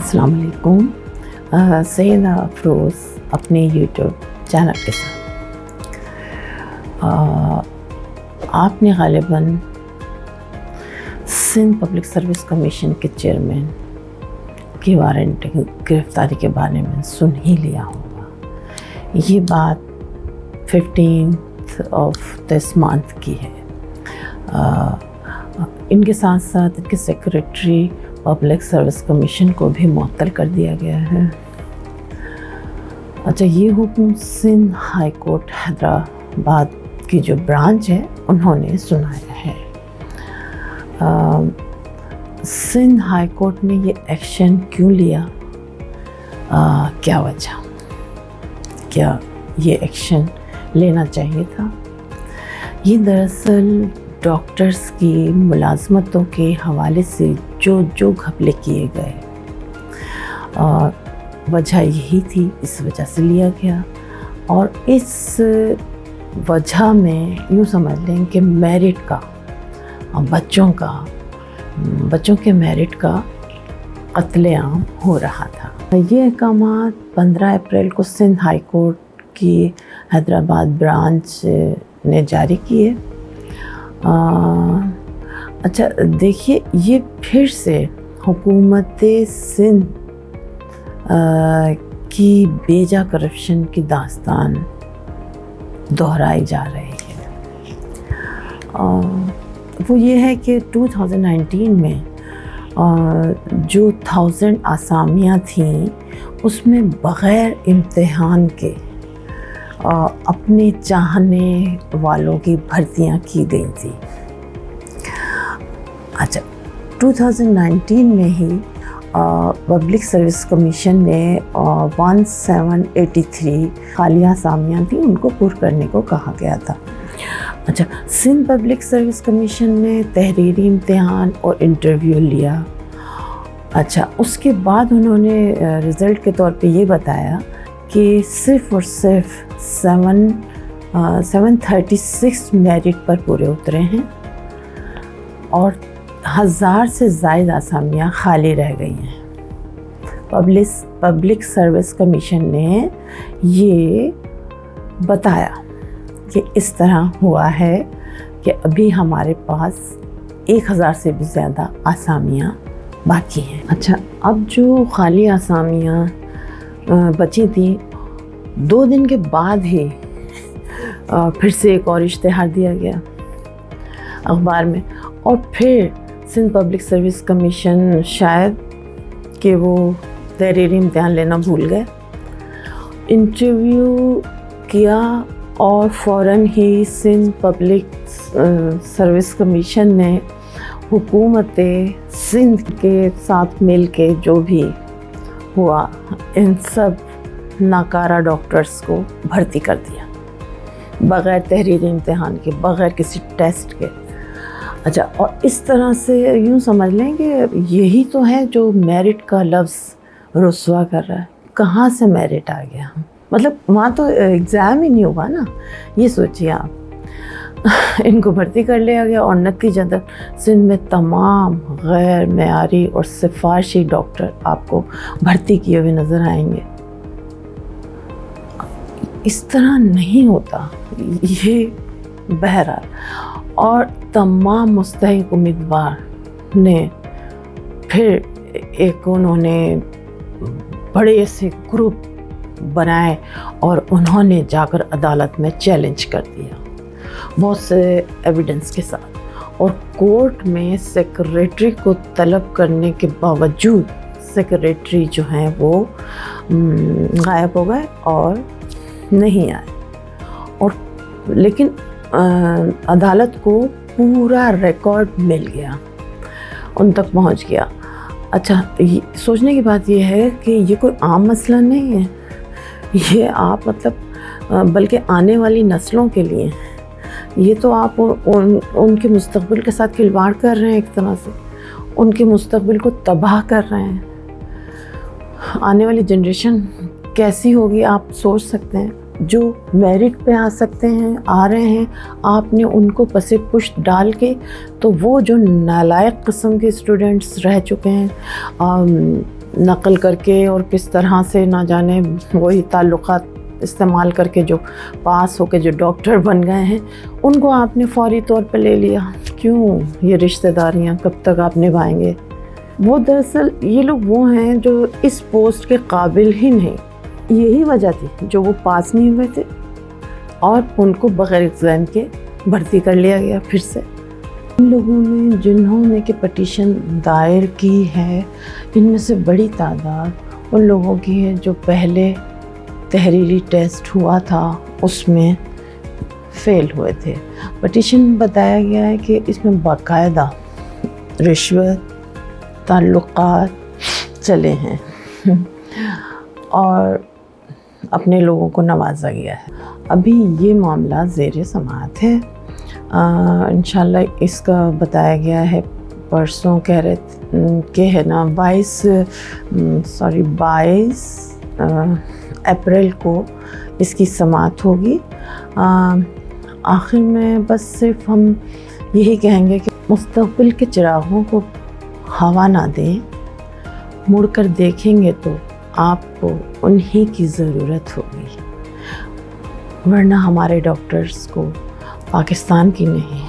अस्सलाम वालेकुम। सैयदा अफरोज़ अपने यूट्यूब चैनल के साथ आपने ग़ालिबन सिंध पब्लिक सर्विस कमीशन के चेयरमैन की वारंट गिरफ़्तारी के बारे में सुन ही लिया होगा। ये बात 15th ऑफ दिस मंथ की है। इनके साथ साथ इनके सेक्रेटरी पब्लिक सर्विस कमीशन को भी मुअत्तल कर दिया गया है। अच्छा, ये हुक्म सिंध हाई कोर्ट हैदराबाद की जो ब्रांच है उन्होंने सुनाया है। सिंध हाई कोर्ट ने ये एक्शन क्यों लिया, क्या वजह, क्या ये एक्शन लेना चाहिए था? ये दरअसल डॉक्टर्स की मुलाजमतों के हवाले से जो घपले किए गए, वजह यही थी, इस वजह से लिया गया। और इस वजह में यूँ समझ लें कि मेरिट का, बच्चों के मेरिट का कत्लेआम हो रहा था। ये अहकामात 15 अप्रैल को सिंध हाई कोर्ट की हैदराबाद ब्रांच ने जारी किए। अच्छा देखिए, ये फिर से हुकूमत सिंध की बेजा करप्शन की दास्तान दोहराई जा रही है। वो ये है कि 2019 में जो 1000 आसामियाँ थीं उसमें बग़ैर इम्तिहान के अपने चाहने वालों की भर्तियां की गई थी। अच्छा, 2019 में ही पब्लिक सर्विस कमीशन ने 1783 खाली आसामियां थी, उनको पुर करने को कहा गया था। अच्छा, सिंध पब्लिक सर्विस कमीशन ने तहरीरी इम्तिहान और इंटरव्यू लिया। अच्छा, उसके बाद उन्होंने रिज़ल्ट के तौर पे ये बताया कि सिर्फ़ और सिर्फ 736 मेरिट पर पूरे उतरे हैं और 1000 से ज़ायद आसामियाँ खाली रह गई हैं। पब्लिक सर्विस कमीशन ने ये बताया कि इस तरह हुआ है कि अभी हमारे पास 1000 से भी ज़्यादा आसामियाँ बाकी हैं। अच्छा, अब जो खाली आसामियाँ बची थी, 2 दिन के बाद ही फिर से एक और इश्तिहार दिया गया अखबार में, और फिर सिंध पब्लिक सर्विस कमीशन शायद कि वो तहरीरी इम्तिहान लेना भूल गए। इंटरव्यू किया और फ़ौरन ही सिंध पब्लिक सर्विस कमीशन ने हुकूमत सिंध के साथ मिल के जो भी हुआ, इन सब नाकारा डॉक्टर्स को भर्ती कर दिया बग़ैर तहरीरी इम्तिहान के, बग़ैर किसी टेस्ट के। अच्छा, और इस तरह से यूँ समझ लें कि यही तो है जो मेरिट का लफ्ज़ रुस्वा कर रहा है। कहाँ से मेरिट आ गया? मतलब वहाँ तो एग्ज़ाम ही नहीं हुआ ना। ये सोचिए आप, इनको भर्ती कर लिया गया और नतीजतन सिंध में तमाम गैर मेयारी और सिफारशी डॉक्टर आपको भर्ती किए हुए नज़र आएंगे। इस तरह नहीं होता ये, बहरहाल। और तमाम मुस्तहिक उम्मीदवार ने फिर उन्होंने बड़े से ग्रुप बनाए और उन्होंने जाकर अदालत में चैलेंज कर दिया बहुत से एविडेंस के साथ। और कोर्ट में सेक्रेटरी को तलब करने के बावजूद सेक्रेटरी जो हैं वो गायब हो गए और नहीं आए। और लेकिन अदालत को पूरा रिकॉर्ड मिल गया, उन तक पहुंच गया। अच्छा, सोचने की बात यह है कि ये कोई आम मसला नहीं है, ये आप मतलब बल्कि आने वाली नस्लों के लिए, ये तो आप उनके मुस्तक़बिल के साथ खिलवाड़ कर रहे हैं, एक तरह से उनके मुस्तक़बिल को तबाह कर रहे हैं। आने वाली जनरेशन कैसी होगी आप सोच सकते हैं। जो मेरिट पे आ सकते हैं, आ रहे हैं, आपने उनको पसे पुश्त डाल के, तो वो जो नालायक किस्म के स्टूडेंट्स रह चुके हैं, نقل کر کے اور کس طرح سے نہ جانے وہی تعلقات استعمال کر کے جو پاس ہو کے جو ڈاکٹر بن گئے ہیں ان کو آپ نے فوری طور پہ لے لیا. کیوں؟ یہ رشتہ داریاں کب تک آپ نبھائیں گے؟ وہ دراصل یہ لوگ وہ ہیں جو اس پوسٹ کے قابل ہی نہیں. یہی وجہ تھی جو وہ پاس نہیں ہوئے تھے اور ان کو بغیر ایگزام کے بھرتی کر لیا گیا پھر سے. ان لوگوں نے جنہوں نے کہ پٹیشن دائر کی ہے ان میں سے بڑی تعداد ان لوگوں کی ہے جو پہلے تحریری ٹیسٹ ہوا تھا اس میں فیل ہوئے تھے. پٹیشن بتایا گیا ہے کہ اس میں باقاعدہ رشوت تعلقات چلے ہیں اور اپنے لوگوں کو نوازا گیا ہے. ابھی یہ معاملہ زیر سماعت ہے. انشاءاللہ اس کا بتایا گیا ہے پرسوں کہہ رہے کہ ہے نا 22 اپریل کو اس کی سماعت ہوگی. آخر میں بس صرف ہم یہی کہیں گے کہ مستقبل کے چراغوں کو ہوا نہ دیں. مڑ کر دیکھیں گے تو آپ کو انہی کی ضرورت ہوگی، ورنہ ہمارے ڈاکٹرز کو پاکستان کی نہیں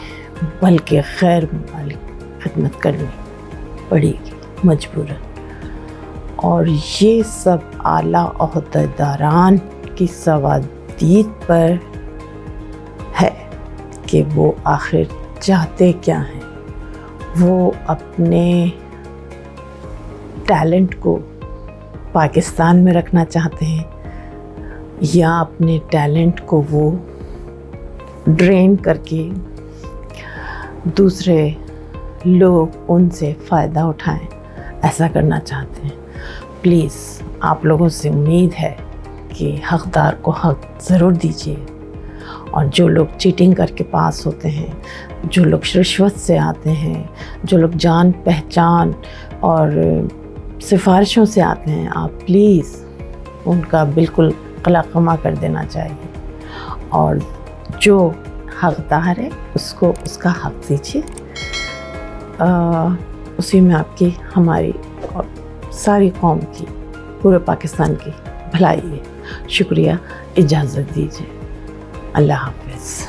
بلکہ غیر ممالک خدمت کرنی پڑے گی مجبوراً. اور یہ سب اعلیٰ عہدیداران کی سوادید پر ہے کہ وہ آخر چاہتے کیا ہیں. وہ اپنے ٹیلنٹ کو پاکستان میں رکھنا چاہتے ہیں یا اپنے ٹیلنٹ کو وہ ڈرین کر کے دوسرے لوگ ان سے فائدہ اٹھائیں، ایسا کرنا چاہتے ہیں. پلیز آپ لوگوں سے امید ہے کہ حقدار کو حق ضرور دیجیے. اور جو لوگ چیٹنگ کر کے پاس ہوتے ہیں، جو لوگ رشوت سے آتے ہیں، جو لوگ جان پہچان اور سفارشوں سے آتے ہیں، آپ پلیز ان کا بالکل قلعہ کر دینا چاہیے. اور جو حقدار ہے اس کو اس کا حق دیجیے. اسی میں آپ کی ہماری اور ساری قوم کی پورے پاکستان کی بھلائی ہے. شکریہ. اجازت دیجیے. اللہ حافظ.